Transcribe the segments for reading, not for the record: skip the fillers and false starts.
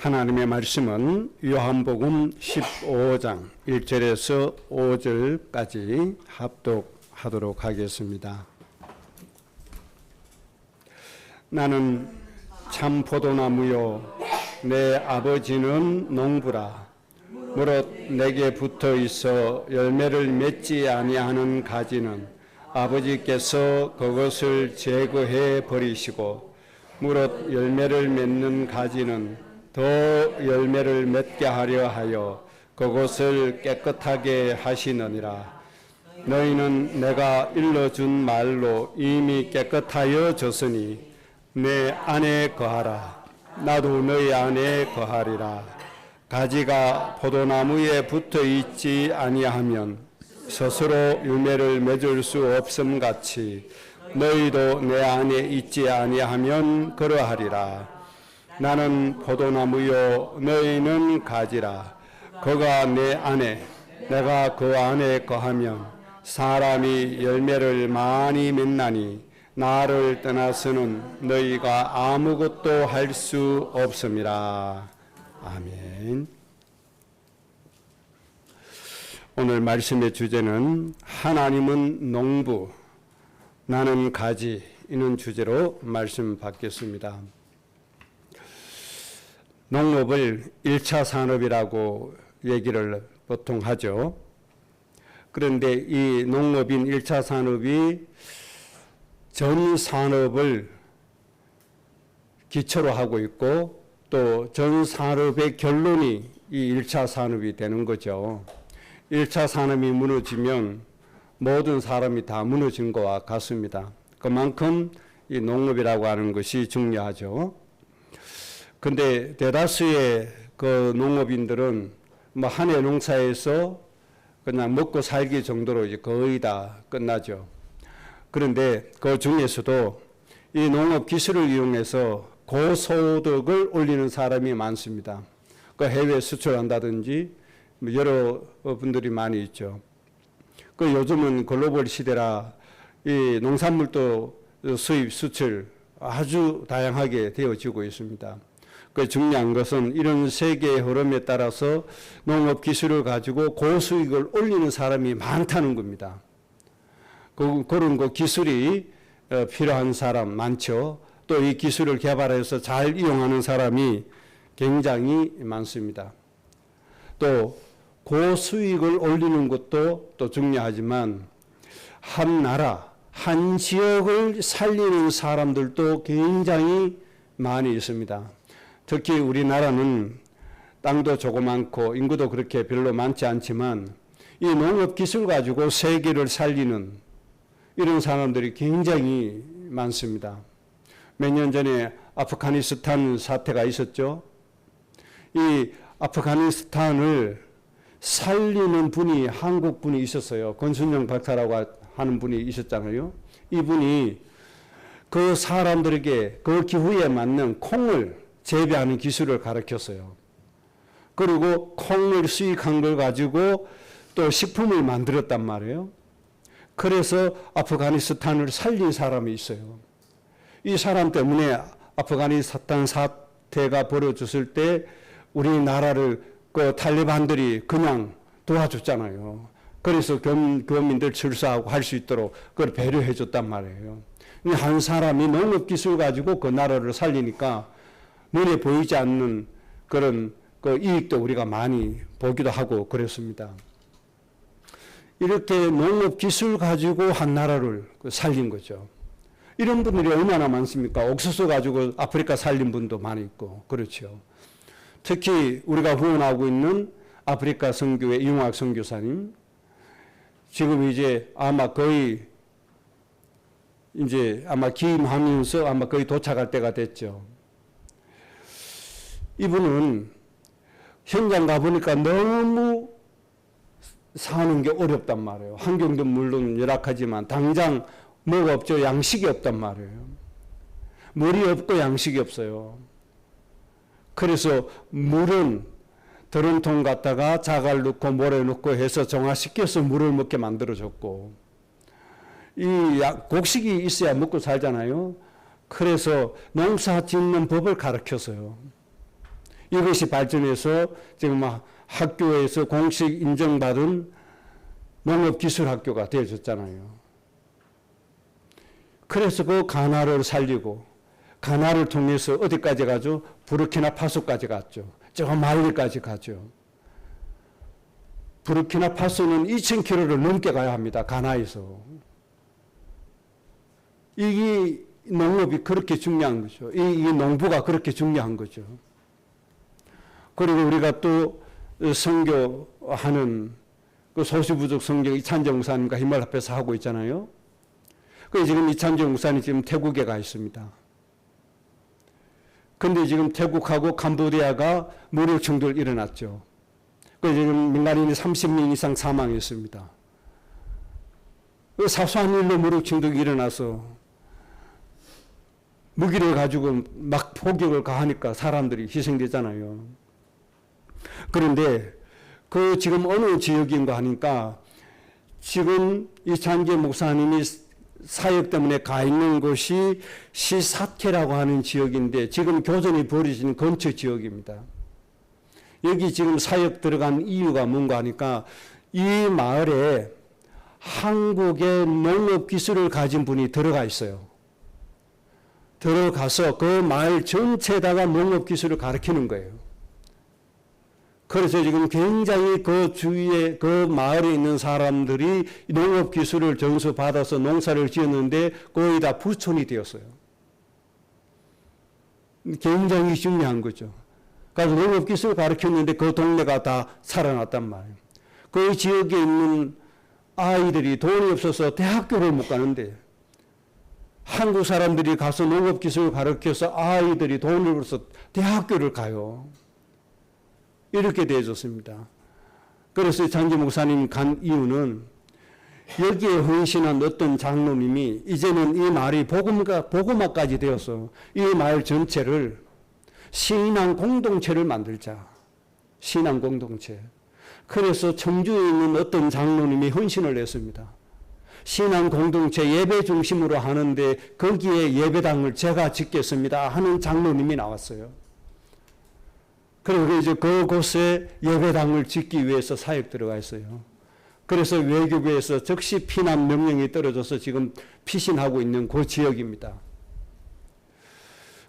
하나님의 말씀은 요한복음 15장 1절에서 5절까지 합독하도록 하겠습니다. 나는 참 포도나무요 내 아버지는 농부라. 무릇 내게 붙어 있어 열매를 맺지 아니하는 가지는 아버지께서 그것을 제거해 버리시고 무릇 열매를 맺는 가지는 더 열매를 맺게 하려 하여 그것을 깨끗하게 하시느니라. 너희는 내가 일러준 말로 이미 깨끗하여 졌으니 내 안에 거하라. 나도 너희 안에 거하리라. 가지가 포도나무에 붙어 있지 아니하면 스스로 열매를 맺을 수 없음 같이 너희도 내 안에 있지 아니하면 그러하리라. 나는 포도나무요 너희는 가지라. 그가 내 안에 내가 그 안에 거하면 사람이 열매를 많이 맺나니 나를 떠나서는 너희가 아무것도 할 수 없음이라. 아멘. 오늘 말씀의 주제는 하나님은 농부, 나는 가지, 이는 주제로 말씀 받겠습니다. 농업을 1차 산업이라고 얘기를 보통 하죠. 그런데 이 농업인 1차 산업이 전 산업을 기초로 하고 있고 또 전 산업의 결론이 이 1차 산업이 되는 거죠. 1차 산업이 무너지면 모든 사람이 다 무너진 것과 같습니다. 그만큼 이 농업이라고 하는 것이 중요하죠. 근데 대다수의 그 농업인들은 뭐 한 해 농사에서 그냥 먹고 살기 정도로 이제 거의 다 끝나죠. 그런데 그 중에서도 이 농업 기술을 이용해서 고소득을 올리는 사람이 많습니다. 그 해외 수출한다든지 여러 분들이 많이 있죠. 그 요즘은 글로벌 시대라 이 농산물도 수입 수출 아주 다양하게 되어지고 있습니다. 그 중요한 것은 이런 세계의 흐름에 따라서 농업 기술을 가지고 고수익을 올리는 사람이 많다는 겁니다. 그런 그 기술이 필요한 사람 많죠. 또 이 기술을 개발해서 잘 이용하는 사람이 굉장히 많습니다. 또 고수익을 올리는 것도 또 중요하지만 한 나라, 한 지역을 살리는 사람들도 굉장히 많이 있습니다. 특히 우리나라는 땅도 조그맣고 인구도 그렇게 별로 많지 않지만 이 농업 기술 가지고 세계를 살리는 이런 사람들이 굉장히 많습니다. 몇 년 전에 아프가니스탄 사태가 있었죠. 이 아프가니스탄을 살리는 분이 한국 분이 있었어요. 권순영 박사라고 하는 분이 있었잖아요. 이분이 그 사람들에게 그 기후에 맞는 콩을 재배하는 기술을 가르쳤어요. 그리고 콩을 수익한 걸 가지고 또 식품을 만들었단 말이에요. 그래서 아프가니스탄을 살린 사람이 있어요. 이 사람 때문에 아프가니스탄 사태가 벌어졌을 때 우리나라를 그 탈레반들이 그냥 도와줬잖아요. 그래서 교민들 출사하고 할 수 있도록 그걸 배려해 줬단 말이에요. 한 사람이 농업 기술 가지고 그 나라를 살리니까 눈에 보이지 않는 그런 그 이익도 우리가 많이 보기도 하고 그랬습니다. 이렇게 농업 기술 가지고 한 나라를 살린 거죠. 이런 분들이 얼마나 많습니까? 옥수수 가지고 아프리카 살린 분도 많이 있고 그렇죠. 특히 우리가 후원하고 있는 아프리카 선교회 이용학 선교사님, 지금 이제 아마 거의 이제 아마 기임하면서 아마 거의 도착할 때가 됐죠. 이분은 현장 가보니까 너무 사는 게 어렵단 말이에요. 환경도 물론 열악하지만 당장 뭐가 없죠. 양식이 없단 말이에요. 물이 없고 양식이 없어요. 그래서 물은 드럼통 갖다가 자갈 넣고 모래 넣고 해서 정화시켜서 물을 먹게 만들어줬고, 이 곡식이 있어야 먹고 살잖아요. 그래서 농사 짓는 법을 가르쳤어요. 이것이 발전해서 지금 학교에서 공식 인정받은 농업기술학교가 되어졌잖아요. 그래서 그 가나를 살리고 가나를 통해서 어디까지 가죠? 부르키나파소까지 갔죠. 저 말리까지 가죠. 부르키나파소는 2,000km를 넘게 가야 합니다. 가나에서. 이 농업이 그렇게 중요한 거죠. 이 농부가 그렇게 중요한 거죠. 그리고 우리가 또 선교하는 그 소수부족 성경 이찬재 목사님과 힘을 합해서 하고 있잖아요. 그 지금 이찬재 목사님 지금 태국에 가 있습니다. 근데 지금 태국하고 캄보디아가 무력 충돌 일어났죠. 그 지금 민간인이 30명 이상 사망했습니다. 그 사소한 일로 무력 충돌이 일어나서 무기를 가지고 막 폭격을 가하니까 사람들이 희생되잖아요. 그런데 그 지금 어느 지역인가 하니까 지금 이찬재 목사님이 사역 때문에 가 있는 곳이 시사케라고 하는 지역인데 지금 교전이 벌어지는 근처 지역입니다. 여기 지금 사역 들어간 이유가 뭔가 하니까 이 마을에 한국의 농업 기술을 가진 분이 들어가 있어요. 들어가서 그 마을 전체에다가 농업 기술을 가르치는 거예요. 그래서 지금 굉장히 그 주위에 그 마을에 있는 사람들이 농업 기술을 전수받아서 농사를 지었는데 거의 다 부촌이 되었어요. 굉장히 중요한 거죠. 그래서 농업 기술을 가르쳤는데 그 동네가 다 살아났단 말이에요. 그 지역에 있는 아이들이 돈이 없어서 대학교를 못 가는데 한국 사람들이 가서 농업 기술을 가르쳐서 아이들이 돈을 벌어서 대학교를 가요. 이렇게 되어졌습니다. 그래서 장기 목사님 간 이유는 여기에 헌신한 어떤 장로님이 이제는 이 마을이 복음화까지 되어서 이 마을 전체를 신앙 공동체를 만들자. 신앙 공동체. 그래서 청주에 있는 어떤 장로님이 헌신을 했습니다. 신앙 공동체 예배 중심으로 하는데 거기에 예배당을 제가 짓겠습니다 하는 장로님이 나왔어요. 그리고 이제 그곳에 예배당을 짓기 위해서 사역 들어가 있어요. 그래서 외교부에서 즉시 피난 명령이 떨어져서 지금 피신하고 있는 그 지역입니다.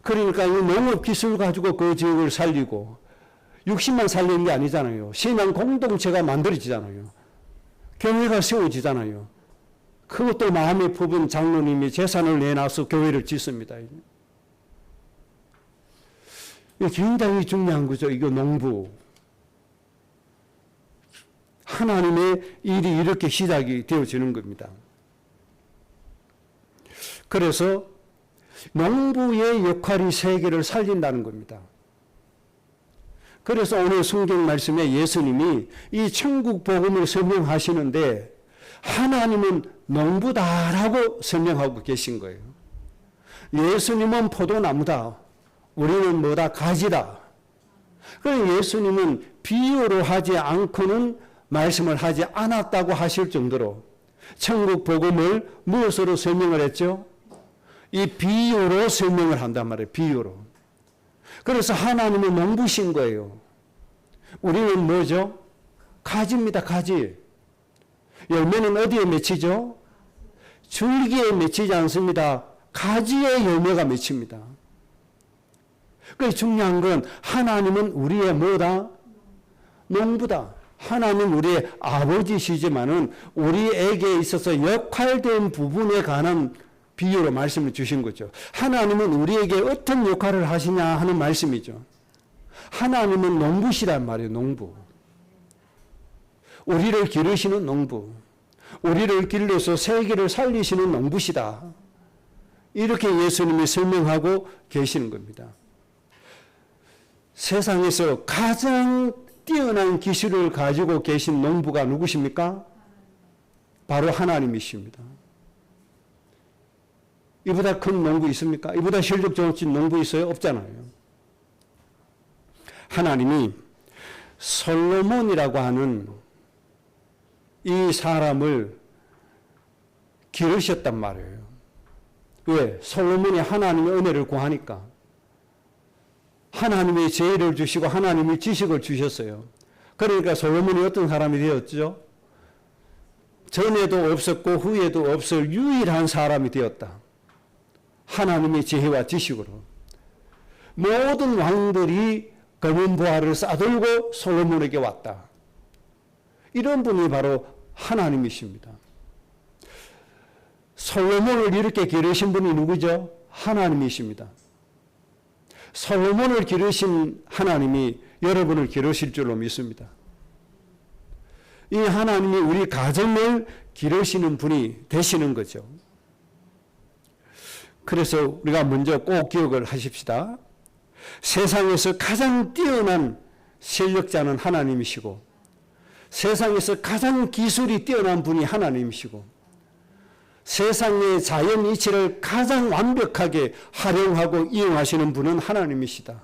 그러니까 이 농업 기술 가지고 그 지역을 살리고 60만 살리는 게 아니잖아요. 신앙 공동체가 만들어지잖아요. 교회가 세워지잖아요. 그것도 마음에 품은 장로님이 재산을 내놔서 교회를 짓습니다. 굉장히 중요한 거죠. 이거 농부. 하나님의 일이 이렇게 시작이 되어지는 겁니다. 그래서 농부의 역할이 세계를 살린다는 겁니다. 그래서 오늘 성경 말씀에 예수님이 이 천국 복음을 설명하시는데 하나님은 농부다라고 설명하고 계신 거예요. 예수님은 포도나무다. 우리는 뭐다? 가지다. 그래서 예수님은 비유로 하지 않고는 말씀을 하지 않았다고 하실 정도로 천국 복음을 무엇으로 설명을 했죠? 이 비유로 설명을 한단 말이에요. 비유로. 그래서 하나님은 농부신 거예요. 우리는 뭐죠? 가지입니다. 가지. 열매는 어디에 맺히죠? 줄기에 맺히지 않습니다. 가지에 열매가 맺힙니다. 그래서 중요한 건 하나님은 우리의 뭐다? 농부다. 하나님 우리의 아버지시지만은 우리에게 있어서 역할된 부분에 관한 비유로 말씀을 주신 거죠. 하나님은 우리에게 어떤 역할을 하시냐 하는 말씀이죠. 하나님은 농부시란 말이에요. 농부. 우리를 기르시는 농부. 우리를 길러서 세계를 살리시는 농부시다. 이렇게 예수님이 설명하고 계시는 겁니다. 세상에서 가장 뛰어난 기술을 가지고 계신 농부가 누구십니까? 바로 하나님이십니다. 이보다 큰 농부 있습니까? 이보다 실력 좋은 농부 있어요? 없잖아요. 하나님이 솔로몬이라고 하는 이 사람을 기르셨단 말이에요. 왜? 솔로몬이 하나님의 은혜를 구하니까. 하나님의 지혜를 주시고 하나님의 지식을 주셨어요. 그러니까 솔로몬이 어떤 사람이 되었죠? 전에도 없었고 후에도 없을 유일한 사람이 되었다. 하나님의 지혜와 지식으로. 모든 왕들이 검은 보화를 싸들고 솔로몬에게 왔다. 이런 분이 바로 하나님이십니다. 솔로몬을 이렇게 기르신 분이 누구죠? 하나님이십니다. 솔로몬을 기르신 하나님이 여러분을 기르실 줄로 믿습니다. 이 하나님이 우리 가정을 기르시는 분이 되시는 거죠. 그래서 우리가 먼저 꼭 기억을 하십시다. 세상에서 가장 뛰어난 실력자는 하나님이시고 세상에서 가장 기술이 뛰어난 분이 하나님이시고 세상의 자연 이치를 가장 완벽하게 활용하고 이용하시는 분은 하나님이시다.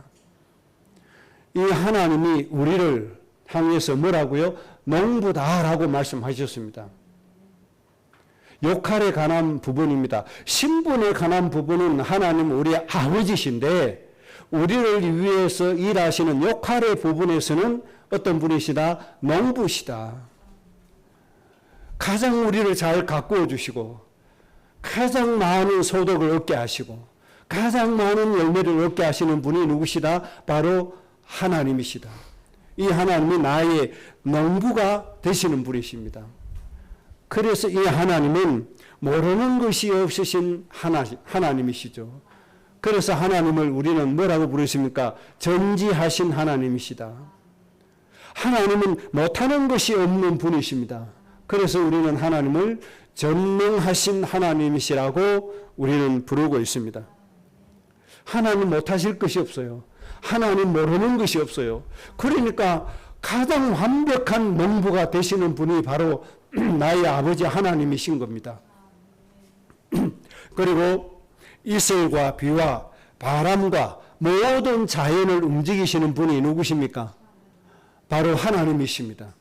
이 하나님이 우리를 향해서 뭐라고요? 농부다라고 말씀하셨습니다. 역할에 관한 부분입니다. 신분에 관한 부분은 하나님 우리 아버지신데 우리를 위해서 일하시는 역할의 부분에서는 어떤 분이시다? 농부시다. 가장 우리를 잘 가꾸어 주시고 가장 많은 소득을 얻게 하시고 가장 많은 열매를 얻게 하시는 분이 누구시다? 바로 하나님이시다. 이 하나님이 나의 농부가 되시는 분이십니다. 그래서 이 하나님은 모르는 것이 없으신 하나님이시죠. 그래서 하나님을 우리는 뭐라고 부르십니까? 전지하신 하나님이시다. 하나님은 못하는 것이 없는 분이십니다. 그래서 우리는 하나님을 전능하신 하나님이시라고 우리는 부르고 있습니다. 하나님 못하실 것이 없어요. 하나님 모르는 것이 없어요. 그러니까 가장 완벽한 농부가 되시는 분이 바로 나의 아버지 하나님이신 겁니다. 그리고 이슬과 비와 바람과 모든 자연을 움직이시는 분이 누구십니까? 바로 하나님이십니다.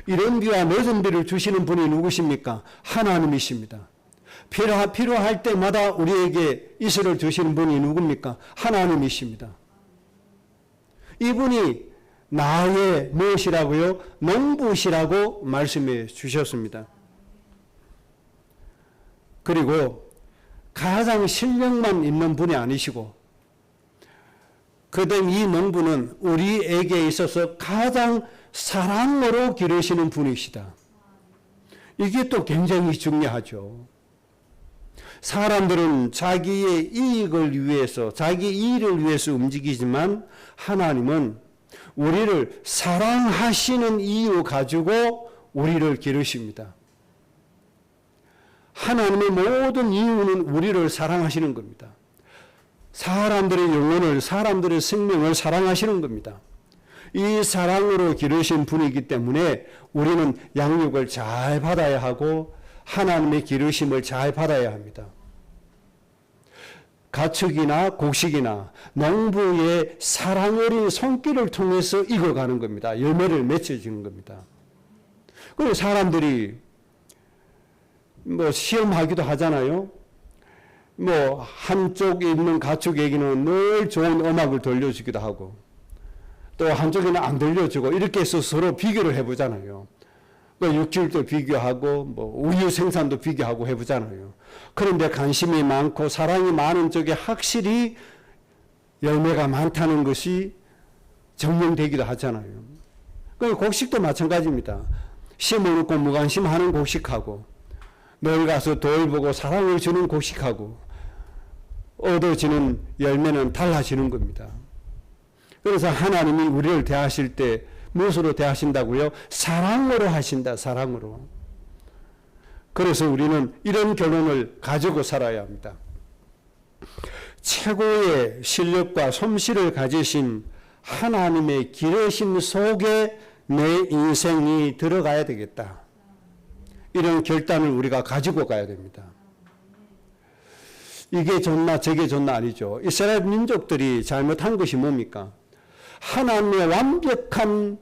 이런 비와 늦은 비를 주시는 분이 누구십니까? 하나님이십니다. 필요할 때마다 우리에게 이슬을 주시는 분이 누굽니까? 하나님이십니다. 이분이 나의 무엇이라고요? 농부시라고 말씀해 주셨습니다. 그리고 가장 실력만 있는 분이 아니시고 그다음 이 농부는 우리에게 있어서 가장 사랑으로 기르시는 분이시다. 이게 또 굉장히 중요하죠. 사람들은 자기의 이익을 위해서 자기 일을 위해서 움직이지만 하나님은 우리를 사랑하시는 이유 가지고 우리를 기르십니다. 하나님의 모든 이유는 우리를 사랑하시는 겁니다. 사람들의 영혼을, 사람들의 생명을 사랑하시는 겁니다. 이 사랑으로 기르신 분이기 때문에 우리는 양육을 잘 받아야 하고 하나님의 기르심을 잘 받아야 합니다. 가축이나 곡식이나 농부의 사랑 어린 손길을 통해서 익어가는 겁니다. 열매를 맺혀지는 겁니다. 그리고 사람들이 시험하기도 하잖아요. 한쪽에 있는 가축에게는 늘 좋은 음악을 들려주기도 하고 또 한쪽에는 안 들려주고 이렇게 해서 서로 비교를 해보잖아요. 육질도 비교하고 우유 생산도 비교하고 해보잖아요. 그런데 관심이 많고 사랑이 많은 쪽에 확실히 열매가 많다는 것이 증명되기도 하잖아요. 곡식도 마찬가지입니다. 심어놓고 무관심하는 곡식하고 늘 가서 돌보고 사랑을 주는 곡식하고 얻어지는 열매는 달라지는 겁니다. 그래서 하나님이 우리를 대하실 때 무엇으로 대하신다고요? 사랑으로 하신다. 사랑으로. 그래서 우리는 이런 결론을 가지고 살아야 합니다. 최고의 실력과 솜씨를 가지신 하나님의 기르심 속에 내 인생이 들어가야 되겠다. 이런 결단을 우리가 가지고 가야 됩니다. 이게 좋나 저게 좋나 아니죠. 이스라엘 민족들이 잘못한 것이 뭡니까? 하나님의 완벽한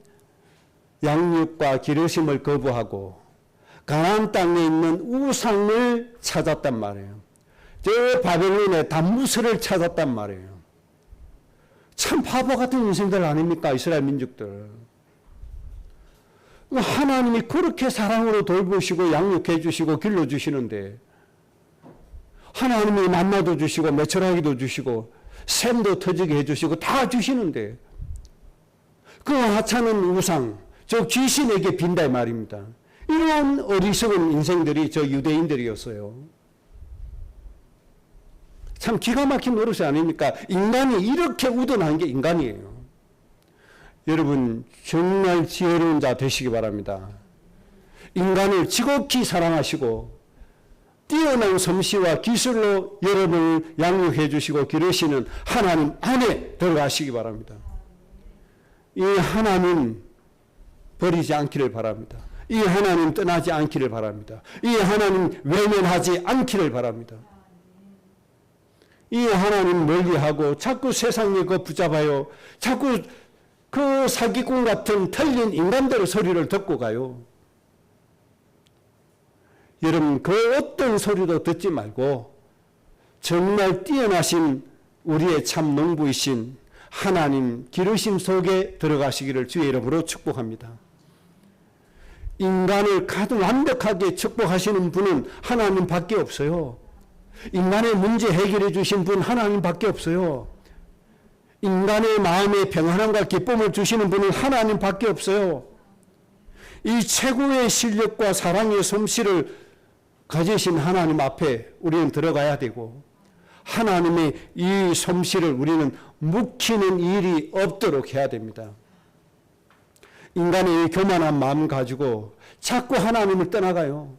양육과 기르심을 거부하고 가나안 땅에 있는 우상을 찾았단 말이에요. 저 바벨론의 단무스를 찾았단 말이에요. 참 바보 같은 인생들 아닙니까? 이스라엘 민족들. 하나님이 그렇게 사랑으로 돌보시고 양육해 주시고 길러주시는데, 하나님이 만나도 주시고 매철하기도 주시고 샘도 터지게 해주시고 다 주시는데, 그 하찮은 우상, 저 귀신에게 빈다 말입니다. 이런 어리석은 인생들이 저 유대인들이었어요. 참 기가 막힌 노릇이 아닙니까? 인간이 이렇게 우둔한 게 인간이에요. 여러분 정말 지혜로운 자 되시기 바랍니다. 인간을 지극히 사랑하시고 뛰어난 솜씨와 기술로 여러분을 양육해 주시고 기르시는 하나님 안에 들어가시기 바랍니다. 이 하나님 버리지 않기를 바랍니다. 이 하나님 떠나지 않기를 바랍니다. 이 하나님 외면하지 않기를 바랍니다. 이 하나님 멀리하고 자꾸 세상에 그 붙잡아요. 자꾸 그 사기꾼 같은 틀린 인간들의 소리를 듣고 가요. 여러분 그 어떤 소리도 듣지 말고 정말 뛰어나신 우리의 참 농부이신 하나님 기르심 속에 들어가시기를 주의 이름으로 축복합니다. 인간을 가장 완벽하게 축복하시는 분은 하나님밖에 없어요. 인간의 문제 해결해 주신 분 하나님밖에 없어요. 인간의 마음에 평안함과 기쁨을 주시는 분은 하나님밖에 없어요. 이 최고의 실력과 사랑의 솜씨를 가지신 하나님 앞에 우리는 들어가야 되고, 하나님의 이 솜씨를 우리는 묵히는 일이 없도록 해야 됩니다. 인간의 이 교만한 마음 가지고 자꾸 하나님을 떠나가요.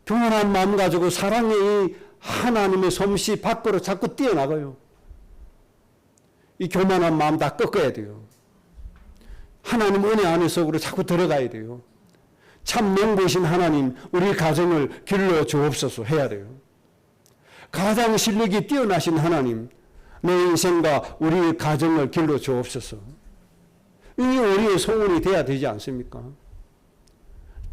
교만한 마음 가지고 사랑의 이 하나님의 솜씨 밖으로 자꾸 뛰어나가요. 이 교만한 마음 다 꺾어야 돼요. 하나님 은혜 안에 속으로 자꾸 들어가야 돼요. 참 명보신 하나님 우리 가정을 길러 주옵소서 해야 돼요. 가장 실력이 뛰어나신 하나님 내 인생과 우리 가정을 길러 주옵소서. 이게 우리의 소원이 돼야 되지 않습니까?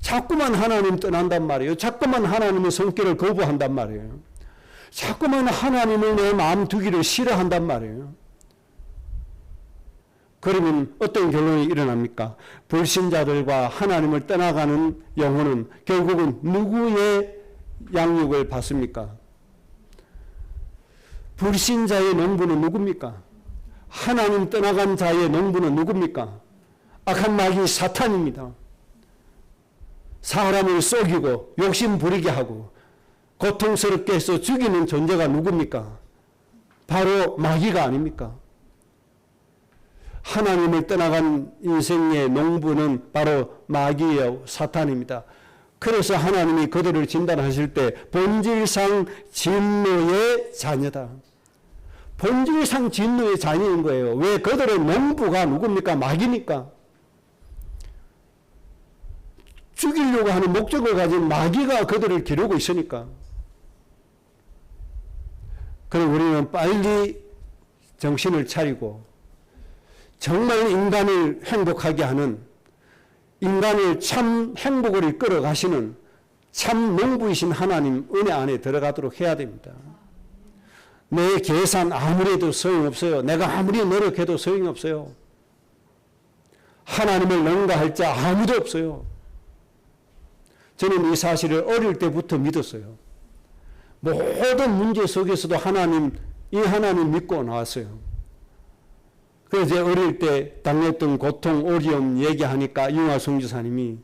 자꾸만 하나님 떠난단 말이에요. 자꾸만 하나님의 성격을 거부한단 말이에요. 자꾸만 하나님을 내 마음 두기를 싫어한단 말이에요. 그러면 어떤 결론이 일어납니까? 불신자들과 하나님을 떠나가는 영혼은 결국은 누구의 양육을 받습니까? 불신자의 농부는 누굽니까? 하나님 떠나간 자의 농부는 누굽니까? 악한 마귀 사탄입니다. 사람을 속이고 욕심 부리게 하고 고통스럽게 해서 죽이는 존재가 누굽니까? 바로 마귀가 아닙니까? 하나님을 떠나간 인생의 농부는 바로 마귀예요. 사탄입니다. 그래서 하나님이 그들을 진단하실 때 본질상 진노의 자녀다. 본질상 진노의 자녀인 거예요. 왜? 그들의 농부가 누굽니까? 마귀니까. 죽이려고 하는 목적을 가진 마귀가 그들을 기르고 있으니까. 그럼 우리는 빨리 정신을 차리고 정말 인간을 행복하게 하는, 인간을 참 행복으로 이끌어 가시는 참 농부이신 하나님 은혜 안에 들어가도록 해야 됩니다. 내 계산 아무리 해도 소용없어요. 내가 아무리 노력해도 소용이 없어요. 하나님을 능가할 자 아무도 없어요. 저는 이 사실을 어릴 때부터 믿었어요. 모든 문제 속에서도 이 하나님 믿고 나왔어요. 그래서 제가 어릴 때 당했던 고통, 어려움 얘기하니까 윤화성 지사님이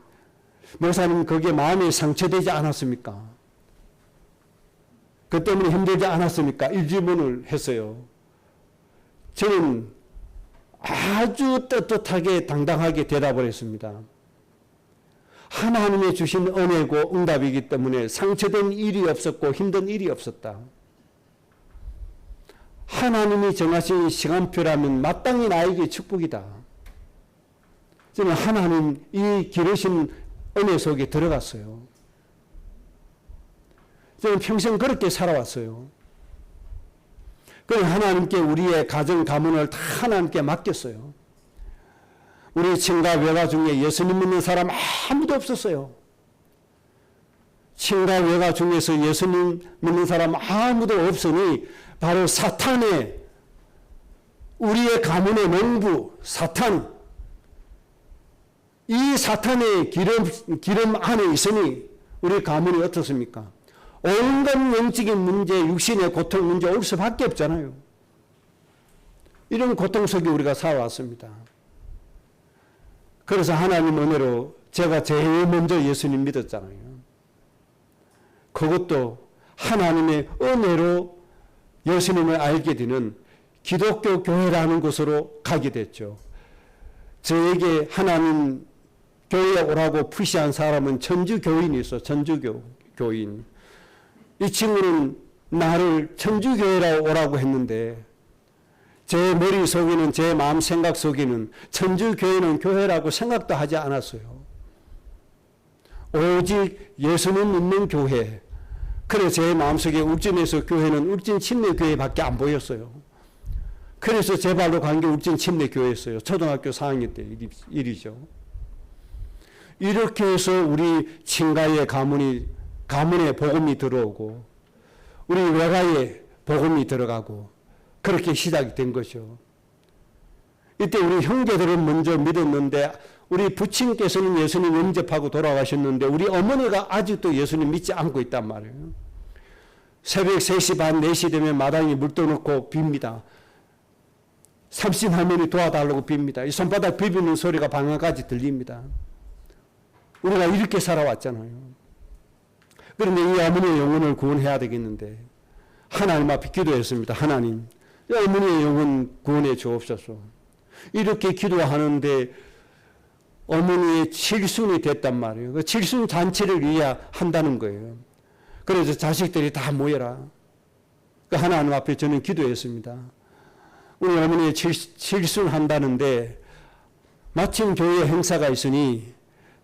목사님 거기에 마음이 상처되지 않았습니까? 그 때문에 힘들지 않았습니까? 이 질문을 했어요. 저는 아주 떳떳하게 당당하게 대답을 했습니다. 하나님의 주신 은혜고 응답이기 때문에 상처된 일이 없었고 힘든 일이 없었다. 하나님이 정하신 시간표라면 마땅히 나에게 축복이다. 저는 하나님 이 기르신 은혜 속에 들어갔어요. 저는 평생 그렇게 살아왔어요. 그래서 하나님께 우리의 가정 가문을 다 하나님께 맡겼어요. 우리 친가 외가 중에 예수님 믿는 사람 아무도 없었어요. 친가 외가 중에서 예수님 믿는 사람 아무도 없으니 바로 사탄의 우리의 가문의 농부 사탄, 이 사탄의 기름 안에 있으니 우리 가문이 어떻습니까? 온갖 영적인 문제, 육신의 고통 문제 올 수밖에 없잖아요. 이런 고통 속에 우리가 살아왔습니다. 그래서 하나님 은혜로 제가 제일 먼저 예수님 믿었잖아요. 그것도 하나님의 은혜로 예수님을 알게 되는 기독교 교회라는 곳으로 가게 됐죠. 저에게 하나님 교회에 오라고 푸시한 사람은 천주교인이 있어. 천주교인. 이 친구는 나를 천주교회로 오라고 했는데 제 머릿속에는, 제 마음 생각 속에는 천주교회는 교회라고 생각도 하지 않았어요. 오직 예수님 믿는 교회. 그래서 제 마음속에 울진에서 교회는 울진 침례교회밖에 안 보였어요. 그래서 제 발로 간 게 울진 침례교회였어요. 초등학교 4학년 때 일이죠. 이렇게 해서 우리 친가의 가문에 복음이 들어오고 우리 외가에 복음이 들어가고 그렇게 시작이 된 거죠. 이때 우리 형제들은 먼저 믿었는데 우리 부친께서는 예수님 영접하고 돌아가셨는데 우리 어머니가 아직도 예수님 믿지 않고 있단 말이에요. 새벽 3시 반, 4시 되면 마당에 물 떠놓고 빕니다. 삼신 할머니 도와달라고 빕니다. 이 손바닥 비비는 소리가 방안까지 들립니다. 우리가 이렇게 살아왔잖아요. 그런데 이 어머니의 영혼을 구원해야 되겠는데 하나님 앞에 기도했습니다. 하나님, 이 어머니의 영혼 구원해 주옵소서. 이렇게 기도하는데 어머니의 칠순이 됐단 말이에요. 그 칠순 잔치를 위해 한다는 거예요. 그래서 자식들이 다 모여라. 그 하나님 앞에 저는 기도했습니다. 우리 어머니의 칠순 한다는데 마침 교회 행사가 있으니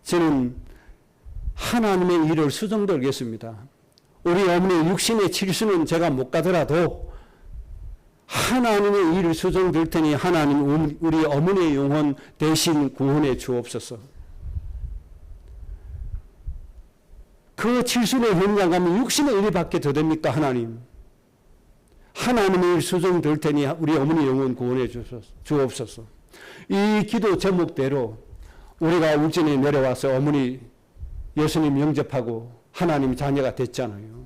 저는 하나님의 일을 수정들겠습니다. 우리 어머니의 육신의 칠순은 제가 못 가더라도 하나님의 일을 수정될 테니 하나님 우리 어머니의 영혼 대신 구원해 주옵소서. 그 칠순의 현장 가면 육신의 일밖에 더 됩니까? 하나님. 하나님의 일 수정될 테니 우리 어머니 영혼 구원해 주옵소서. 이 기도 제목대로 우리가 울진에 내려와서 어머니 예수님 영접하고 하나님 자녀가 됐잖아요.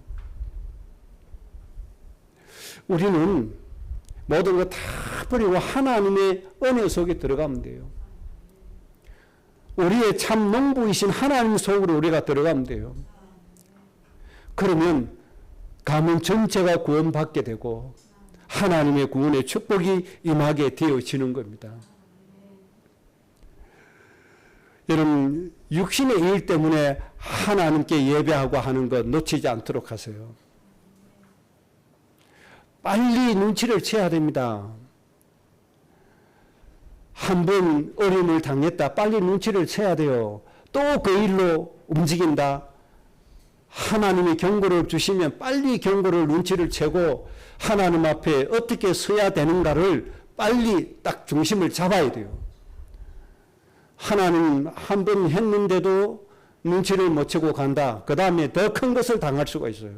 우리는 모든 거 다 버리고 하나님의 은혜 속에 들어가면 돼요. 우리의 참 농부이신 하나님 속으로 우리가 들어가면 돼요. 그러면 가문 전체가 구원받게 되고 하나님의 구원의 축복이 임하게 되어지는 겁니다. 여러분, 육신의 일 때문에 하나님께 예배하고 하는 것 놓치지 않도록 하세요. 빨리 눈치를 채야 됩니다. 한번 어려움을 당했다. 빨리 눈치를 채야 돼요. 또 그 일로 움직인다. 하나님이 경고를 주시면 빨리 경고를 눈치를 채고 하나님 앞에 어떻게 서야 되는가를 빨리 딱 중심을 잡아야 돼요. 하나님 한 번 했는데도 눈치를 못 채고 간다. 그 다음에 더 큰 것을 당할 수가 있어요.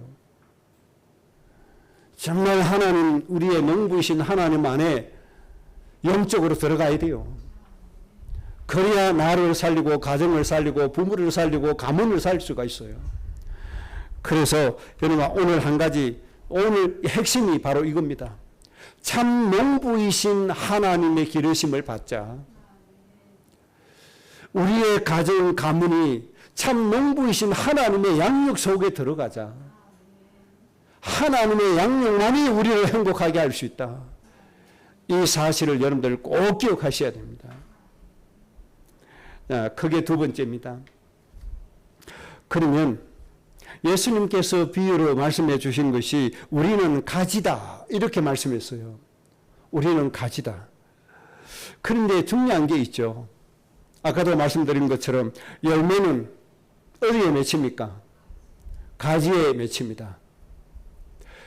정말 하나님, 우리의 농부이신 하나님 안에 영적으로 들어가야 돼요. 그래야 나를 살리고 가정을 살리고 부모를 살리고 가문을 살릴 수가 있어요. 그래서 여러분, 오늘 한 가지, 오늘 핵심이 바로 이겁니다. 참 농부이신 하나님의 기르심을 받자. 우리의 가정, 가문이 참 농부이신 하나님의 양육 속에 들어가자. 하나님의 양육만이 우리를 행복하게 할 수 있다. 이 사실을 여러분들 꼭 기억하셔야 됩니다. 그게 두 번째입니다. 그러면 예수님께서 비유로 말씀해 주신 것이 우리는 가지다 이렇게 말씀했어요. 우리는 가지다. 그런데 중요한 게 있죠. 아까도 말씀드린 것처럼 열매는 어디에 맺힙니까? 가지에 맺힙니다.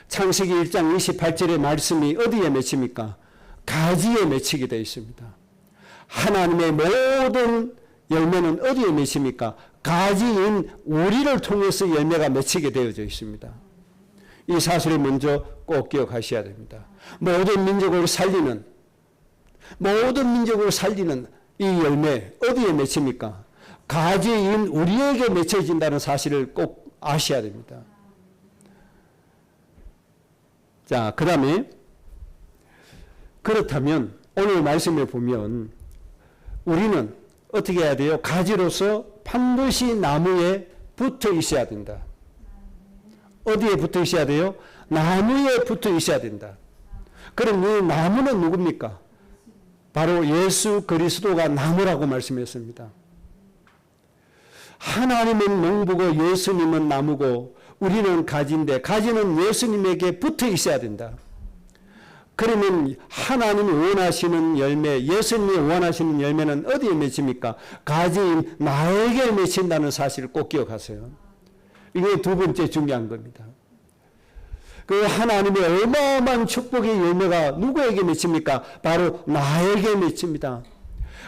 창세기 1장 28절의 말씀이 어디에 맺힙니까? 가지에 맺히게 되어 있습니다. 하나님의 모든 열매는 어디에 맺힙니까? 가지인 우리를 통해서 열매가 맺히게 되어져 있습니다. 이 사실을 먼저 꼭 기억하셔야 됩니다. 모든 민족을 살리는 모든 민족을 살리는 이 열매 어디에 맺힙니까? 가지인 우리에게 맺혀진다는 사실을 꼭 아셔야 됩니다. 자, 그 다음에 그렇다면 오늘 말씀에 보면 우리는 어떻게 해야 돼요? 가지로서 반드시 나무에 붙어 있어야 된다. 어디에 붙어 있어야 돼요? 나무에 붙어 있어야 된다. 그럼 이 나무는 누굽니까? 바로 예수 그리스도가 나무라고 말씀했습니다. 하나님은 농부고 예수님은 나무고 우리는 가지인데 가지는 예수님에게 붙어 있어야 된다. 그러면 하나님이 원하시는 열매, 예수님이 원하시는 열매는 어디에 맺힙니까? 가지인 나에게 맺힌다는 사실을 꼭 기억하세요. 이게 두 번째 중요한 겁니다. 그 하나님의 어마어마한 축복의 열매가 누구에게 맺힙니까? 바로 나에게 맺힙니다.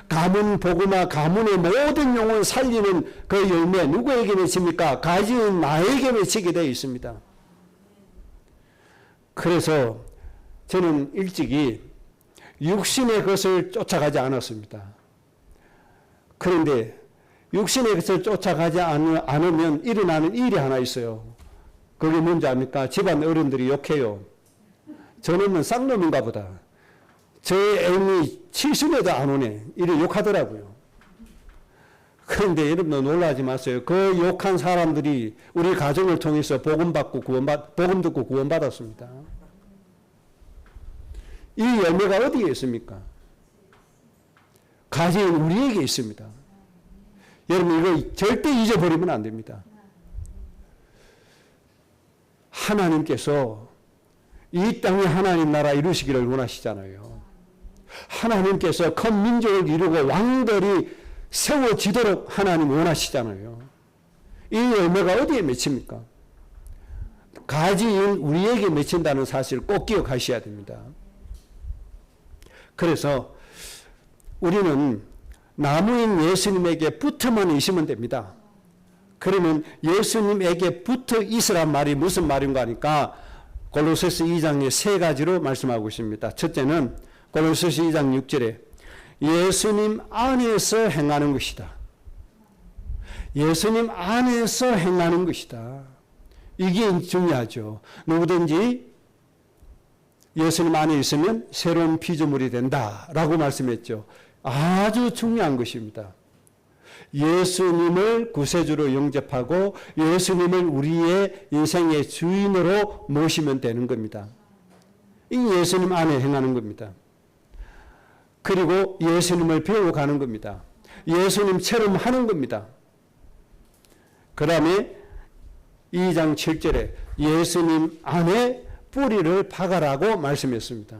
가문 복음화 가문의 모든 영혼 살리는 그 열매 누구에게 맺힙니까? 가지인 나에게 맺히게 되어 있습니다. 그래서 저는 일찍이 육신의 것을 쫓아가지 않았습니다. 그런데 육신의 것을 쫓아가지 않으면 일어나는 일이 하나 있어요. 그게 뭔지 압니까? 집안 어른들이 욕해요. 저놈은 쌍놈인가 보다. 저 애미 70에도 안 오네. 이래 욕하더라고요. 그런데 여러분 놀라지 마세요. 그 욕한 사람들이 우리 가정을 통해서 복음 듣고 구원받았습니다. 이 열매가 어디에 있습니까? 가지인 우리에게 있습니다. 여러분 이거 절대 잊어버리면 안 됩니다. 하나님께서 이 땅에 하나님 나라 이루시기를 원하시잖아요. 하나님께서 큰 민족을 이루고 왕들이 세워지도록 하나님 원하시잖아요. 이 열매가 어디에 맺힙니까? 가지인 우리에게 맺힌다는 사실을 꼭 기억하셔야 됩니다. 그래서 우리는 나무인 예수님에게 붙어만 있으면 됩니다. 그러면 예수님에게 붙어 있으란 말이 무슨 말인가 하니까 골로새서 2장에 세 가지로 말씀하고 있습니다. 첫째는 골로새서 2장 6절에 예수님 안에서 행하는 것이다. 예수님 안에서 행하는 것이다. 이게 중요하죠. 누구든지 예수님 안에 있으면 새로운 피조물이 된다라고 말씀했죠. 아주 중요한 것입니다. 예수님을 구세주로 영접하고 예수님을 우리의 인생의 주인으로 모시면 되는 겁니다. 이 예수님 안에 행하는 겁니다. 그리고 예수님을 배워가는 겁니다. 예수님처럼 하는 겁니다. 그 다음에 2장 7절에 예수님 안에 뿌리를 박아라고 말씀했습니다.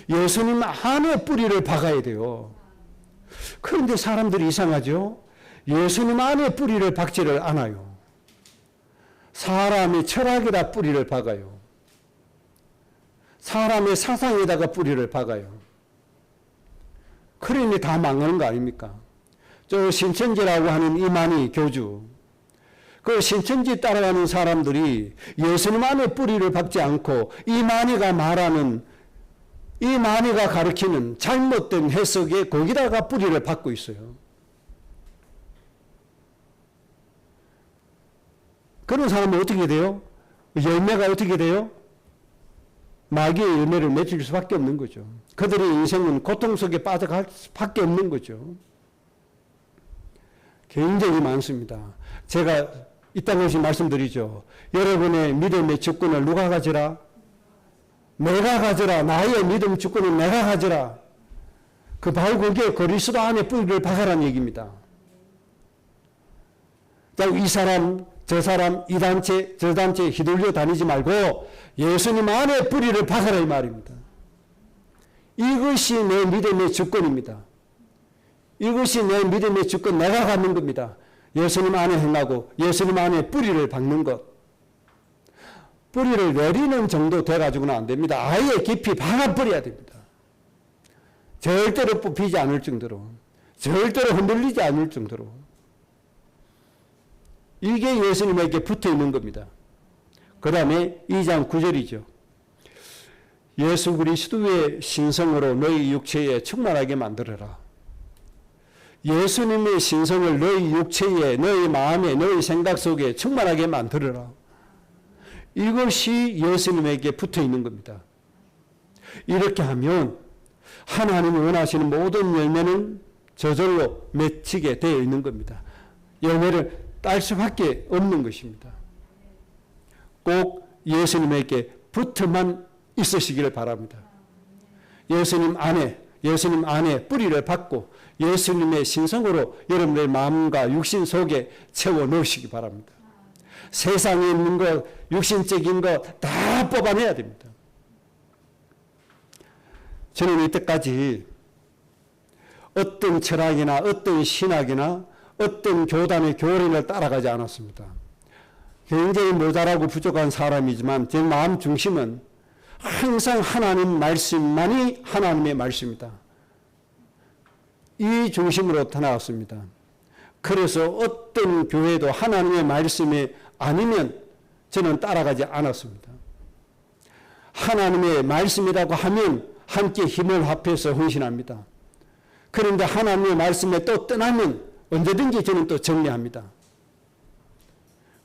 예수님 안에 뿌리를 박아야 돼요. 그런데 사람들이 이상하죠? 예수님 안에 뿌리를 박지를 않아요. 사람의 철학에다 뿌리를 박아요. 사람의 사상에다가 뿌리를 박아요. 그러니 다 망하는 거 아닙니까? 저 신천지라고 하는 이만희 교주, 그 신천지 따라가는 사람들이 예수님 안에 뿌리를 박지 않고 이만희가 말하는, 이만희가 가르치는 잘못된 해석에 거기다가 뿌리를 박고 있어요. 그런 사람은 어떻게 돼요? 열매가 어떻게 돼요? 마귀의 열매를 맺을 수밖에 없는 거죠. 그들의 인생은 고통 속에 빠져갈 수밖에 없는 거죠. 굉장히 많습니다. 제가 이딴 것이 말씀드리죠. 여러분의 믿음의 주권을 누가 가지라? 내가 가지라. 나의 믿음 주권은 내가 가지라. 그 바로 그게 그리스도 안에 뿌리를 박아라는 얘기입니다. 이 사람, 저 사람, 이 단체, 저 단체 휘둘려 다니지 말고 예수님 안에 뿌리를 박아라 이 말입니다. 이것이 내 믿음의 주권입니다. 이것이 내 믿음의 주권, 내가 갖는 겁니다. 예수님 안에 행하고 예수님 안에 뿌리를 박는 것. 뿌리를 내리는 정도 돼가지고는 안 됩니다. 아예 깊이 박아버려야 됩니다. 절대로 뽑히지 않을 정도로, 절대로 흔들리지 않을 정도로. 이게 예수님에게 붙어 있는 겁니다. 그 다음에 2장 9절이죠. 예수 그리스도의 신성으로 너희 육체에 충만하게 만들어라. 예수님의 신성을 너희 육체에, 너희 마음에, 너희 생각 속에 충만하게 만들어라. 이것이 예수님에게 붙어 있는 겁니다. 이렇게 하면 하나님이 원하시는 모든 열매는 저절로 맺히게 되어 있는 겁니다. 열매를 딸 수밖에 없는 것입니다. 꼭 예수님에게 붙어만 있으시기를 바랍니다. 예수님 안에 뿌리를 받고 예수님의 신성으로 여러분의 마음과 육신 속에 채워 넣으시기 바랍니다. 세상에 있는 것, 육신적인 것 다 뽑아내야 됩니다. 저는 이때까지 어떤 철학이나 어떤 신학이나 어떤 교단의 교리를 따라가지 않았습니다. 굉장히 모자라고 부족한 사람이지만 제 마음 중심은 항상 하나님 말씀만이 하나님의 말씀이다. 이 중심으로 나왔습니다. 그래서 어떤 교회도 하나님의 말씀이 아니면 저는 따라가지 않았습니다. 하나님의 말씀이라고 하면 함께 힘을 합해서 헌신합니다. 그런데 하나님의 말씀에 또 떠나면 언제든지 저는 또 정리합니다.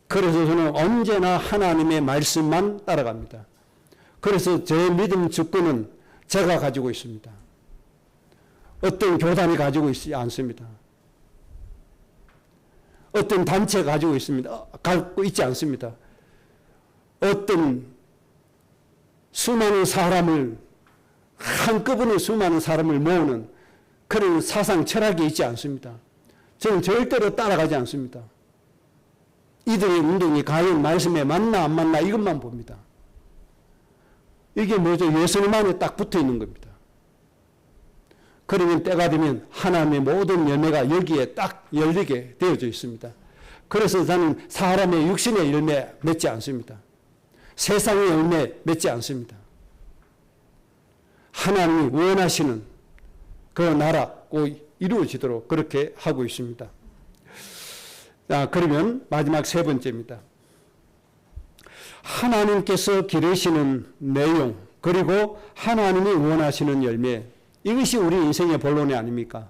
그래서 저는 언제나 하나님의 말씀만 따라갑니다. 그래서 제 믿음 주권은 제가 가지고 있습니다. 어떤 교단이 가지고 있지 않습니다. 어떤 단체가 가지고 있습니다. 갖고 있지 않습니다. 어떤 수많은 사람을 한꺼번에 수많은 사람을 모으는 그런 사상 철학이 있지 않습니다. 저는 절대로 따라가지 않습니다. 이들의 운동이 과연 말씀에 맞나 안 맞나 이것만 봅니다. 이게 뭐죠? 예수님 안에 딱 붙어 있는 겁니다. 그러면 때가 되면 하나님의 모든 열매가 여기에 딱 열리게 되어져 있습니다. 그래서 저는 사람의 육신의 열매 맺지 않습니다. 세상의 열매 맺지 않습니다. 하나님이 원하시는 그 나라 꼭 이루어지도록 그렇게 하고 있습니다. 자, 그러면 마지막 세 번째입니다. 하나님께서 기르시는 내용, 그리고 하나님이 원하시는 열매, 이것이 우리 인생의 본론이 아닙니까?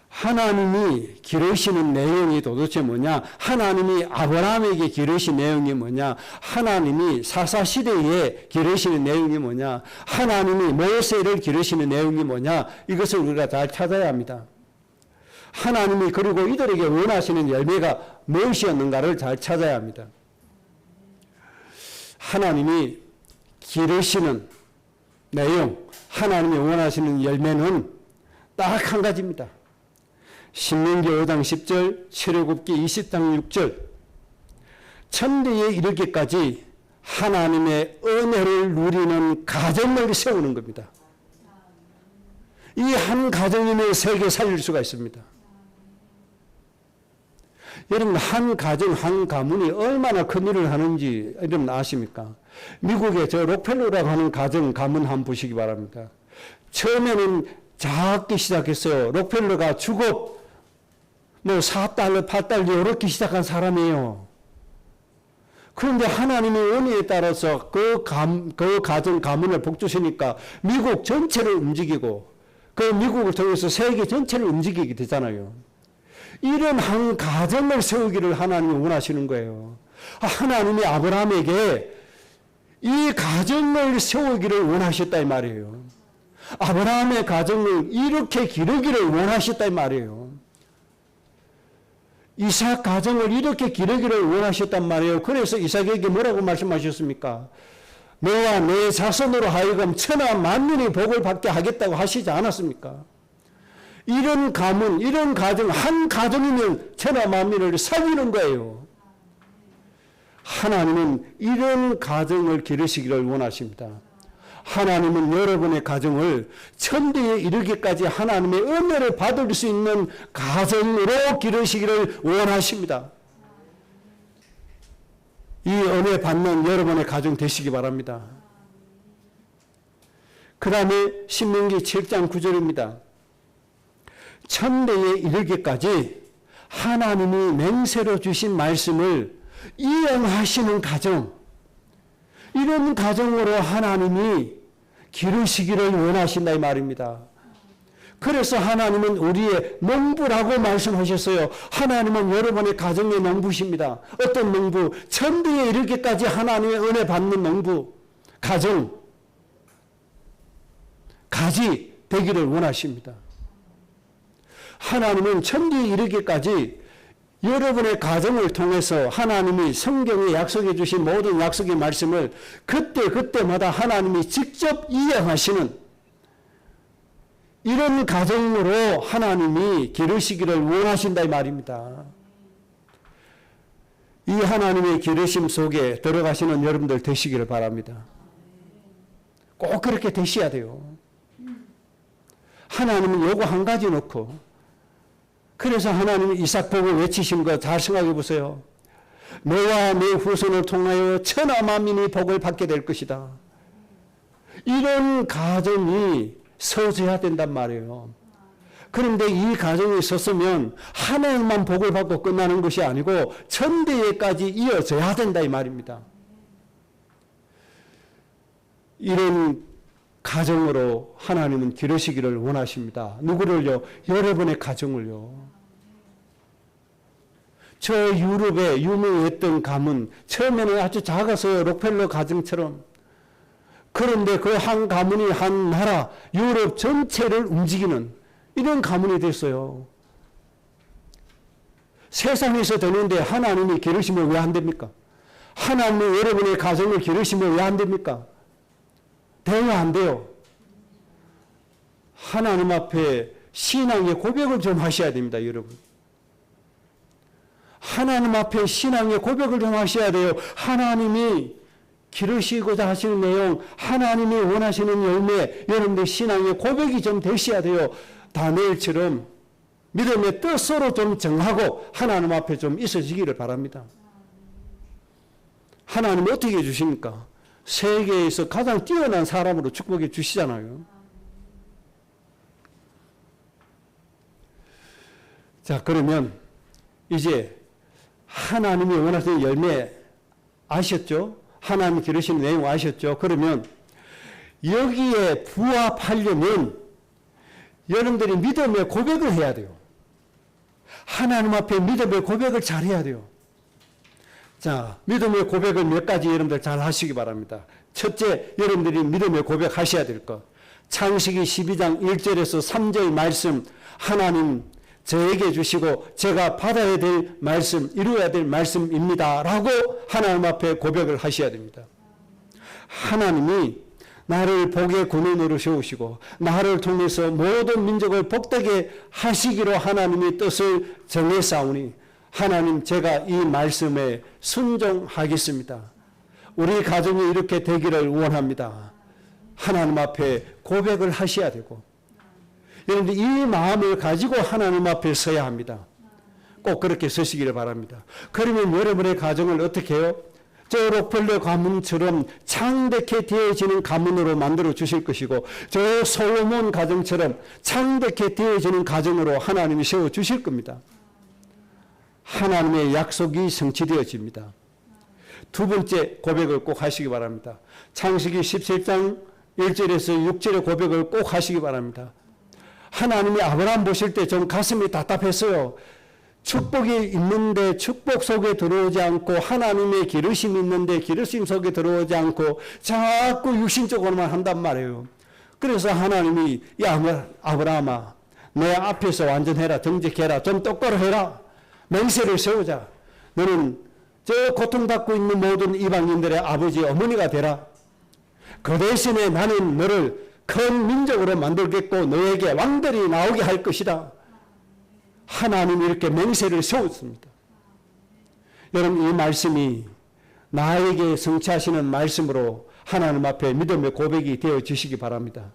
하나님이 기르시는 내용이 도대체 뭐냐? 하나님이 아브라함에게 기르신 내용이 뭐냐? 하나님이 사사시대에 기르시는 내용이 뭐냐? 하나님이 모세를 기르시는 내용이 뭐냐? 이것을 우리가 잘 찾아야 합니다. 하나님이 그리고 이들에게 원하시는 열매가 무엇이었는가를 잘 찾아야 합니다. 하나님이 기르시는 내용, 하나님이 원하시는 열매는 딱 한 가지입니다. 신명기 5장 10절, 출애굽기 20장 6절, 천대에 이르기까지 하나님의 은혜를 누리는 가정을 세우는 겁니다. 이 한 가정이면 세계 살릴 수가 있습니다. 여러분, 한 가정, 한 가문이 얼마나 큰 일을 하는지 여러분 아십니까? 미국의 저 록펠러라고 하는 가정, 가문 한번 보시기 바랍니다. 처음에는 작게 시작했어요. 록펠러가 주급 뭐 4달러, 8달러 이렇게 시작한 사람이에요. 그런데 하나님의 은혜에 따라서 그 가정, 가문을 복주시니까 미국 전체를 움직이고 그 미국을 통해서 세계 전체를 움직이게 되잖아요. 이런 한 가정을 세우기를 하나님이 원하시는 거예요. 하나님이 아브라함에게 이 가정을 세우기를 원하셨다 이 말이에요. 아브라함의 가정을 이렇게 기르기를 원하셨다 이 말이에요. 이삭 가정을 이렇게 기르기를 원하셨단 말이에요. 그래서 이삭에게 뭐라고 말씀하셨습니까? 너와 내 자손으로 하여금 천하 만민이 복을 받게 하겠다고 하시지 않았습니까? 이런 가문, 이런 가정, 한 가정이면 천하 만민을 살리는 거예요. 하나님은 이런 가정을 기르시기를 원하십니다. 하나님은 여러분의 가정을 천대에 이르기까지 하나님의 은혜를 받을 수 있는 가정으로 기르시기를 원하십니다. 이 은혜 받는 여러분의 가정 되시기 바랍니다. 그 다음에 신명기 7장 9절입니다. 천대에 이르기까지 하나님이 맹세로 주신 말씀을 이행하시는 가정, 이런 가정으로 하나님이 기르시기를 원하신다 이 말입니다. 그래서 하나님은 우리의 농부라고 말씀하셨어요. 하나님은 여러분의 가정의 농부십니다. 어떤 농부? 천대에 이르기까지 하나님의 은혜 받는 농부, 가정, 가지 되기를 원하십니다. 하나님은 천대에 이르기까지 여러분의 가정을 통해서 하나님이 성경에 약속해 주신 모든 약속의 말씀을 그때마다 하나님이 직접 이행하시는 이런 가정으로 하나님이 기르시기를 원하신다 이 말입니다. 이 하나님의 기르심 속에 들어가시는 여러분들 되시기를 바랍니다. 꼭 그렇게 되셔야 돼요. 하나님은 요거 한 가지 놓고, 그래서 하나님이 이삭 복을 외치신 거 잘 생각해 보세요. 너와 내 후손을 통하여 천하 만민이 복을 받게 될 것이다. 이런 가정이 서져야 된단 말이에요. 그런데 이 가정이 섰으면 하나님만 복을 받고 끝나는 것이 아니고 천대에까지 이어져야 된다 이 말입니다. 이런 가정으로 하나님은 기르시기를 원하십니다. 누구를요? 여러분의 가정을요. 저 유럽에 유명했던 가문, 처음에는 아주 작아서 록펠러 가정처럼, 그런데 그 한 가문이 한 나라, 유럽 전체를 움직이는 이런 가문이 됐어요. 세상에서 되는데 하나님이 기르시면 왜 안 됩니까? 하나님이 여러분의 가정을 기르시면 왜 안 됩니까? 돼요, 안 돼요? 하나님 앞에 신앙의 고백을 좀 하셔야 됩니다, 여러분. 하나님 앞에 신앙의 고백을 좀 하셔야 돼요. 하나님이 기르시고자 하시는 내용, 하나님이 원하시는 열매, 여러분들 신앙의 고백이 좀 되셔야 돼요. 다니엘처럼 믿음의 뜻으로 좀 정하고 하나님 앞에 좀 있어지기를 바랍니다. 하나님은 어떻게 해주십니까? 세계에서 가장 뛰어난 사람으로 축복해 주시잖아요. 자, 그러면 이제 하나님이 원하시는 열매 아셨죠? 하나님 기르시는 내용 아셨죠? 그러면 여기에 부합하려면 여러분들이 믿음의 고백을 해야 돼요. 하나님 앞에 믿음의 고백을 잘 해야 돼요. 자, 믿음의 고백을 몇 가지 여러분들 잘 하시기 바랍니다. 첫째, 여러분들이 믿음의 고백 하셔야 될 것. 창세기 12장 1절에서 3절 말씀, 하나님 저에게 주시고 제가 받아야 될 말씀, 이루어야 될 말씀입니다 라고 하나님 앞에 고백을 하셔야 됩니다. 하나님이 나를 복의 군인으로 세우시고 나를 통해서 모든 민족을 복되게 하시기로 하나님이 뜻을 정했사오니 하나님, 제가 이 말씀에 순종하겠습니다. 우리 가정이 이렇게 되기를 원합니다. 하나님 앞에 고백을 하셔야 되고, 여러분들 이 마음을 가지고 하나님 앞에 서야 합니다. 꼭 그렇게 서시기를 바랍니다. 그러면 여러분의 가정을 어떻게 해요? 저 록펠러 가문처럼 창백해 되어지는 가문으로 만들어 주실 것이고, 저 솔로몬 가정처럼 창백해 되어지는 가정으로 하나님이 세워 주실 겁니다. 하나님의 약속이 성취되어집니다. 두 번째 고백을 꼭 하시기 바랍니다. 창세기 17장 1절에서 6절의 고백을 꼭 하시기 바랍니다. 하나님이 아브라함 보실 때 좀 가슴이 답답했어요. 축복이 있는데 축복 속에 들어오지 않고, 하나님의 기르심이 있는데 기르심 속에 들어오지 않고 자꾸 육신적으로만 한단 말이에요. 그래서 하나님이 야 아브라함아, 내 앞에서 완전해라, 정직해라, 좀 똑바로 해라, 맹세를 세우자. 너는 저 고통받고 있는 모든 이방인들의 아버지 어머니가 되라. 그 대신에 나는 너를 큰 민족으로 만들겠고 너에게 왕들이 나오게 할 것이다. 하나님이 이렇게 맹세를 세웠습니다. 여러분, 이 말씀이 나에게 성취하시는 말씀으로 하나님 앞에 믿음의 고백이 되어 주시기 바랍니다.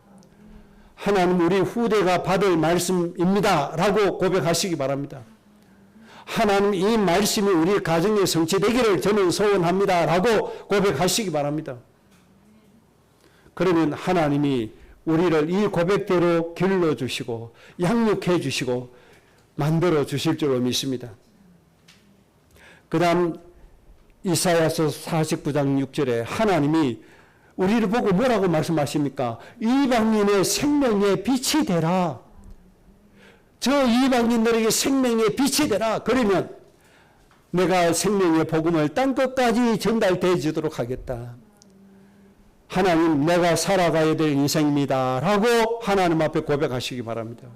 하나님, 우리 후대가 받을 말씀입니다 라고 고백하시기 바랍니다. 하나님, 이 말씀이 우리 가정에 성취되기를 저는 소원합니다 라고 고백하시기 바랍니다. 그러면 하나님이 우리를 이 고백대로 길러주시고 양육해 주시고 만들어 주실 줄로 믿습니다. 그 다음 이사야서 49장 6절에 하나님이 우리를 보고 뭐라고 말씀하십니까? 이방인의 생명의 빛이 되라. 저 이방인들에게 생명의 빛이 되라. 그러면 내가 생명의 복음을 땅 끝까지 전달되어지도록 하겠다. 하나님, 내가 살아가야 될 인생입니다. 라고 하나님 앞에 고백하시기 바랍니다.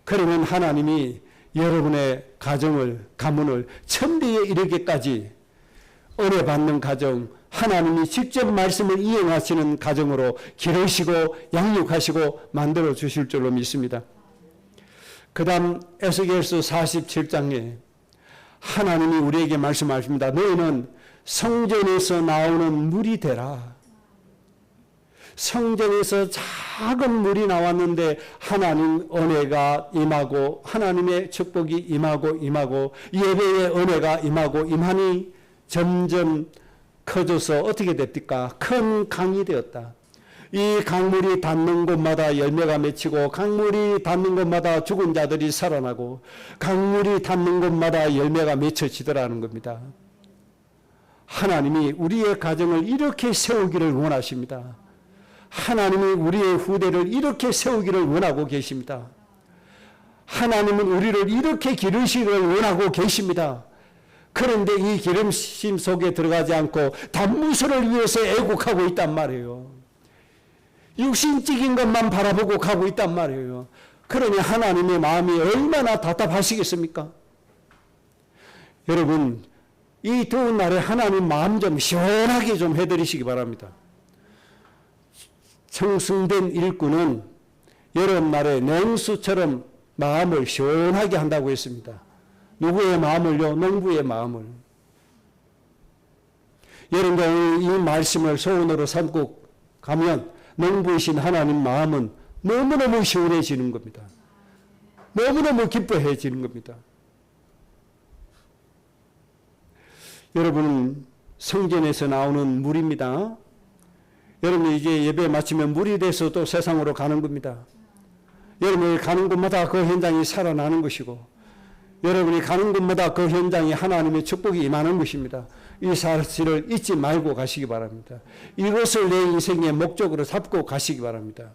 그러면 하나님이 여러분의 가정을, 가문을 천대에 이르기까지 은혜 받는 가정, 하나님이 직접 말씀을 이행하시는 가정으로 기르시고 양육하시고 만들어 주실 줄로 믿습니다. 그 다음 에스겔서 47장에 하나님이 우리에게 말씀하십니다. 너희는 성전에서 나오는 물이 되라. 성전에서 작은 물이 나왔는데 하나님 은혜가 임하고 하나님의 축복이 임하고 예배의 은혜가 임하니 점점 커져서 어떻게 됐습니까? 큰 강이 되었다. 이 강물이 닿는 곳마다 열매가 맺히고 강물이 닿는 곳마다 죽은 자들이 살아나고 강물이 닿는 곳마다 열매가 맺혀지더라는 겁니다. 하나님이 우리의 가정을 이렇게 세우기를 원하십니다. 하나님이 우리의 후대를 이렇게 세우기를 원하고 계십니다. 하나님은 우리를 이렇게 기르시기를 원하고 계십니다. 그런데 이 기름심 속에 들어가지 않고 단무서를 위해서 애국하고 있단 말이에요. 육신적인 것만 바라보고 가고 있단 말이에요. 그러니 하나님의 마음이 얼마나 답답하시겠습니까? 여러분, 이 더운 날에 하나님 마음 좀 시원하게 좀 해드리시기 바랍니다. 청승된 일꾼은 여름날에 냉수처럼 마음을 시원하게 한다고 했습니다. 누구의 마음을요? 농부의 마음을. 여러분과 이 말씀을 소원으로 삼고 가면 농부이신 하나님 마음은 너무너무 시원해지는 겁니다. 너무너무 기뻐해지는 겁니다. 여러분은 성전에서 나오는 물입니다. 여러분이 이제 예배 마치면 물이 돼서 또 세상으로 가는 겁니다. 여러분이 가는 곳마다 그 현장이 살아나는 것이고 여러분이 가는 곳마다 그 현장에 하나님의 축복이 임하는 것입니다. 이 사실을 잊지 말고 가시기 바랍니다. 이것을 내 인생의 목적으로 삼고 가시기 바랍니다.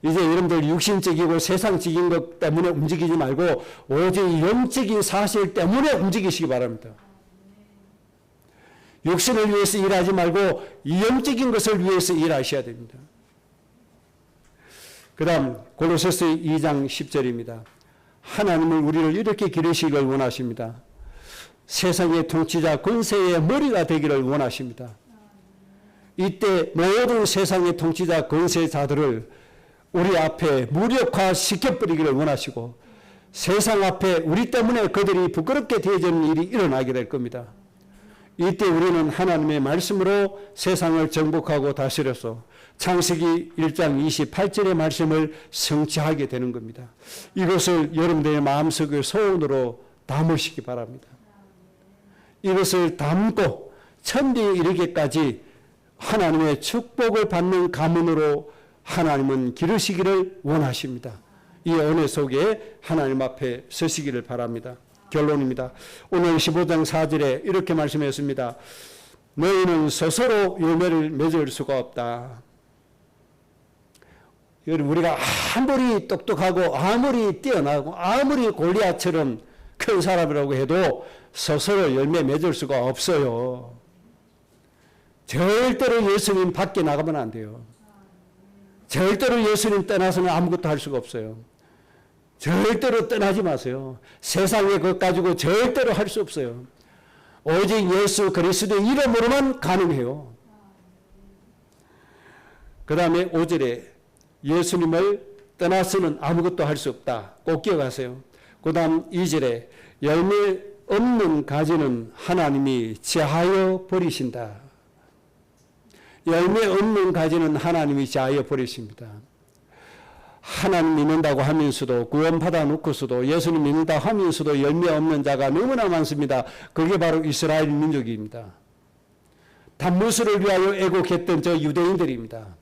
이제 여러분들 육신적이고 세상적인 것 때문에 움직이지 말고 오직 영적인 사실 때문에 움직이시기 바랍니다. 육신을 위해서 일하지 말고 영적인 것을 위해서 일하셔야 됩니다. 그 다음 골로새서 2장 10절입니다. 하나님은 우리를 이렇게 기르시기를 원하십니다. 세상의 통치자 권세의 머리가 되기를 원하십니다. 이때 모든 세상의 통치자 권세자들을 우리 앞에 무력화시켜버리기를 원하시고 세상 앞에 우리 때문에 그들이 부끄럽게 되어지는 일이 일어나게 될 겁니다. 이때 우리는 하나님의 말씀으로 세상을 정복하고 다스려서 창세기 1장 28절의 말씀을 성취하게 되는 겁니다. 이것을 여러분들의 마음속에 소원으로 담으시기 바랍니다. 이것을 담고 천대에 이르기까지 하나님의 축복을 받는 가문으로 하나님은 기르시기를 원하십니다. 이 은혜 속에 하나님 앞에 서시기를 바랍니다. 결론입니다. 오늘 15장 4절에 이렇게 말씀했습니다. 너희는 스스로 열매를 맺을 수가 없다. 여러분, 우리가 아무리 똑똑하고 아무리 뛰어나고 아무리 골리앗처럼 큰 사람이라고 해도 스스로 열매 맺을 수가 없어요. 절대로 예수님 밖에 나가면 안 돼요. 절대로 예수님 떠나서는 아무것도 할 수가 없어요. 절대로 떠나지 마세요. 세상의 것 가지고 절대로 할 수 없어요. 오직 예수 그리스도의 이름으로만 가능해요. 그 다음에 5절에 예수님을 떠나서는 아무것도 할 수 없다. 꼭 기억하세요. 그 다음 2절에 열매 없는 가지는 하나님이 제하여 버리신다. 열매 없는 가지는 하나님이 제하여 버리십니다. 하나님 믿는다고 하면서도 구원받아 놓고서도 예수님 믿는다고 하면서도 열매 없는 자가 너무나 많습니다. 그게 바로 이스라엘 민족입니다. 단무스를 위하여 애곡했던 저 유대인들입니다.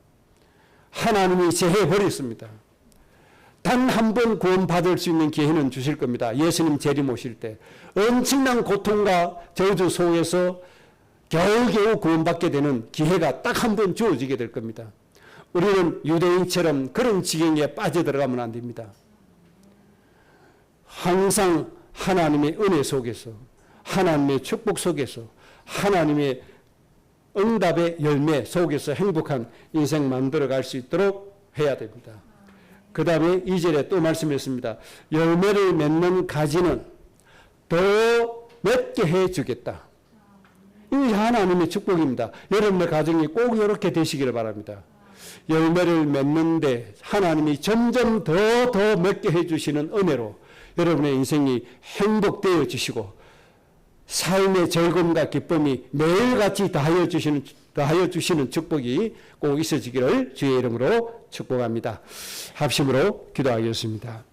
하나님이 제해버렸습니다. 단 한 번 구원받을 수 있는 기회는 주실 겁니다. 예수님 재림 오실 때 엄청난 고통과 저주 속에서 겨우겨우 구원받게 되는 기회가 딱 한 번 주어지게 될 겁니다. 우리는 유대인처럼 그런 지경에 빠져들어가면 안 됩니다. 항상 하나님의 은혜 속에서, 하나님의 축복 속에서, 하나님의 응답의 열매 속에서 행복한 인생 만들어갈 수 있도록 해야 됩니다. 그 다음에 2절에 또 말씀했습니다. 열매를 맺는 가지는 더 맺게 해주겠다. 이것이 하나님의 축복입니다. 여러분의 가정이 꼭 이렇게 되시기를 바랍니다. 열매를 맺는데 하나님이 점점 더 맺게 해주시는 은혜로 여러분의 인생이 행복되어 주시고 삶의 즐거움과 기쁨이 매일같이 다하여 주시는 축복이 꼭 있어지기를 주의 이름으로 축복합니다. 합심으로 기도하겠습니다.